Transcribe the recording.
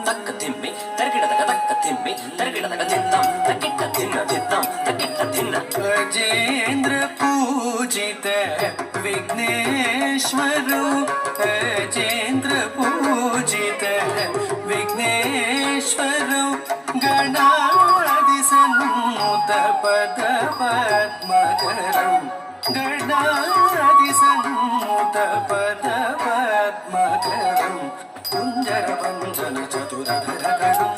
ತಕ್ಕ ತಿಮ್ಮಿ ತರಗಿಡದಾಗ ತಕ್ಕ ತಿಮ್ಮಿ ತರಗಿಡದಾಗ ತಿಂದಂ ತಕ್ಕಿಟ್ಟ ತಿನ್ನ ತಿಂದಂ ತಕ್ಕಿಟ್ಟ ತಿನ್ನ ಅಜೇಂದ್ರ ಪೂಜಿತ ವಿಘ್ನೇಶ್ವರು ಅಜೇಂದ್ರ ಪೂಜಿತ ವಿಘ್ನೇಶ್ವರು ಗಣಾದಿ ಸನ್ನುತ ಪದ ಪದ್ಮಕರಂ ಗಣಾದಿ ಸನ್ನುತ ಪದ ಪದ್ಮಕರಂ ಕುಂಜರ ಪಂಚನ ಚತುರಧರ ಗಣಂ